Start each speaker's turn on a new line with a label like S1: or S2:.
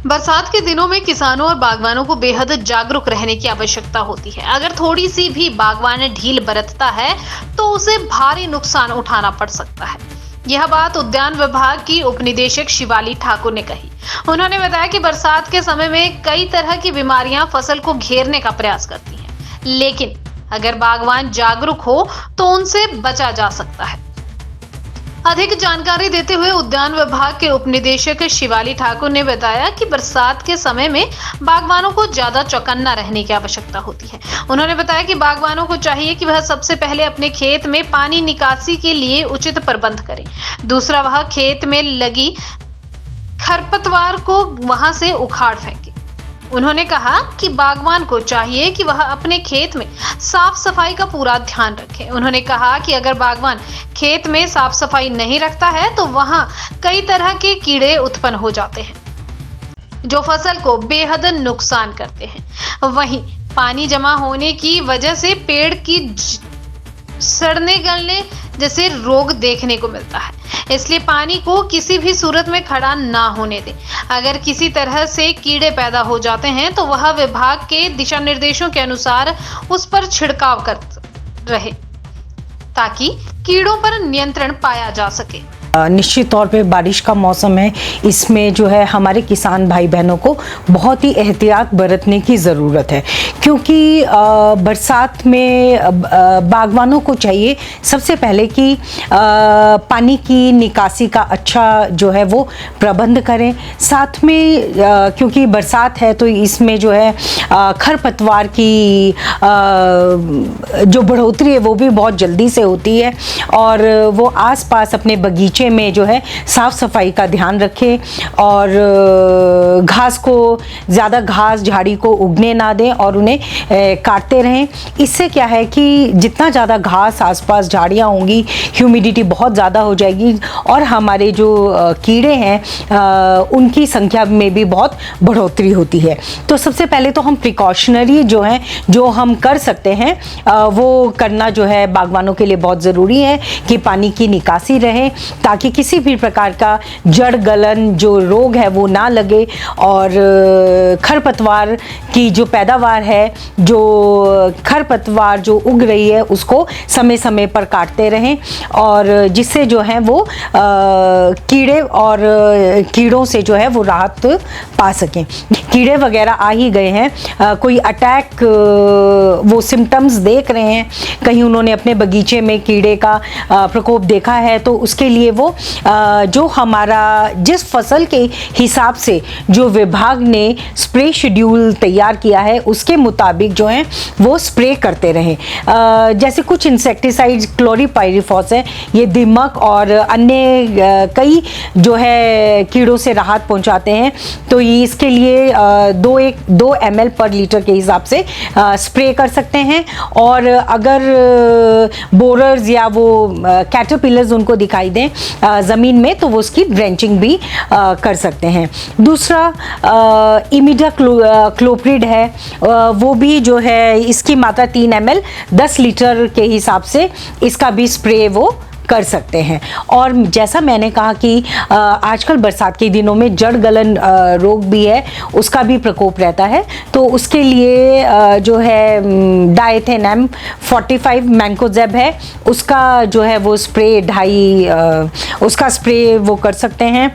S1: बरसात के दिनों में किसानों और बागवानों को बेहद जागरूक रहने की आवश्यकता होती है। अगर थोड़ी सी भी बागवान ढील बरतता है तो उसे भारी नुकसान उठाना पड़ सकता है। यह बात उद्यान विभाग की उपनिदेशक शिवाली ठाकुर ने कही। उन्होंने बताया कि बरसात के समय में कई तरह की बीमारियां फसल को घेरने का प्रयास करती हैं, लेकिन अगर बागवान जागरूक हो तो उनसे बचा जा सकता है। अधिक जानकारी देते हुए उद्यान विभाग के उपनिदेशक शिवाली ठाकुर ने बताया कि बरसात के समय में बागवानों को ज्यादा चौकन्ना रहने की आवश्यकता होती है। उन्होंने बताया कि बागवानों को चाहिए कि वह सबसे पहले अपने खेत में पानी निकासी के लिए उचित प्रबंध करें। दूसरा, वह खेत में लगी खरपतवार को वहां से उखाड़ फेंके। उन्होंने कहा कि बागवान को चाहिए कि वह अपने खेत में साफ सफाई का पूरा ध्यान रखे। उन्होंने कहा कि अगर बागवान खेत में साफ सफाई नहीं रखता है तो वहां कई तरह के कीड़े उत्पन्न हो जाते हैं जो फसल को बेहद नुकसान करते हैं। वहीं पानी जमा होने की वजह से पेड़ की सड़ने गलने जैसे रोग देखने को मिलता है, इसलिए पानी को किसी भी सूरत में खड़ा ना होने दें। अगर किसी तरह से कीड़े पैदा हो जाते हैं तो वह विभाग के दिशा निर्देशों के अनुसार उस पर छिड़काव कर रहे ताकि कीड़ों पर नियंत्रण पाया जा सके।
S2: निश्चित तौर पे बारिश का मौसम है, इसमें जो है हमारे किसान भाई बहनों को बहुत ही एहतियात बरतने की ज़रूरत है, क्योंकि बरसात में बागवानों को चाहिए सबसे पहले कि पानी की निकासी का अच्छा जो है वो प्रबंध करें। साथ में क्योंकि बरसात है तो इसमें जो है खरपतवार की जो बढ़ोतरी है वो भी बहुत जल्दी से होती है, और वो आसपास अपने बगीचे में जो है साफ सफाई का ध्यान रखें और घास को ज़्यादा घास झाड़ी को उगने ना दें और उन्हें काटते रहें। इससे क्या है कि जितना ज़्यादा घास आसपास झाड़ियाँ होंगी, ह्यूमिडिटी बहुत ज़्यादा हो जाएगी और हमारे जो कीड़े हैं उनकी संख्या में भी बहुत बढ़ोतरी होती है। तो सबसे पहले तो हम प्रिकॉशनरी जो हैं जो हम कर सकते हैं वो करना जो है बागवानों के लिए बहुत ज़रूरी है कि पानी की निकासी रहे ताकि किसी भी प्रकार का जड़ गलन जो रोग है वो ना लगे, और खरपतवार की जो पैदावार है, जो खरपतवार जो उग रही है उसको समय समय पर काटते रहें, और जिससे जो है वो कीड़े और कीड़ों से जो है वो राहत पा सकें। कीड़े वगैरह आ ही गए हैं, कोई अटैक वो सिम्टम्स देख रहे हैं, कहीं उन्होंने अपने बगीचे में कीड़े का प्रकोप देखा है, तो उसके लिए वो जो हमारा जिस फसल के हिसाब से जो विभाग ने स्प्रे शेड्यूल तैयार किया है उसके मुताबिक जो है वो स्प्रे करते रहें। जैसे कुछ इंसेक्टिसाइड्स क्लोरीपाइरिफॉस है, ये दीमक और अन्य कई जो है कीड़ों से राहत पहुंचाते हैं, तो ये इसके लिए 2 ml पर लीटर के हिसाब से स्प्रे कर सकते हैं। और अगर बोरर्स या वो कैटरपिलर्स उनको दिखाई दें ज़मीन में तो वो उसकी ड्रेंचिंग भी कर सकते हैं। दूसरा इमिडाक्लोप्रिड है, वो भी जो है इसकी मात्रा 3 ml 10 लीटर के हिसाब से इसका भी स्प्रे वो कर सकते हैं। और जैसा मैंने कहा कि आजकल बरसात के दिनों में जड़ गलन रोग भी है, उसका भी प्रकोप रहता है, तो उसके लिए जो है डाइथेनम 45 मैंकोजेब है, उसका जो है वो स्प्रे उसका स्प्रे वो कर सकते हैं।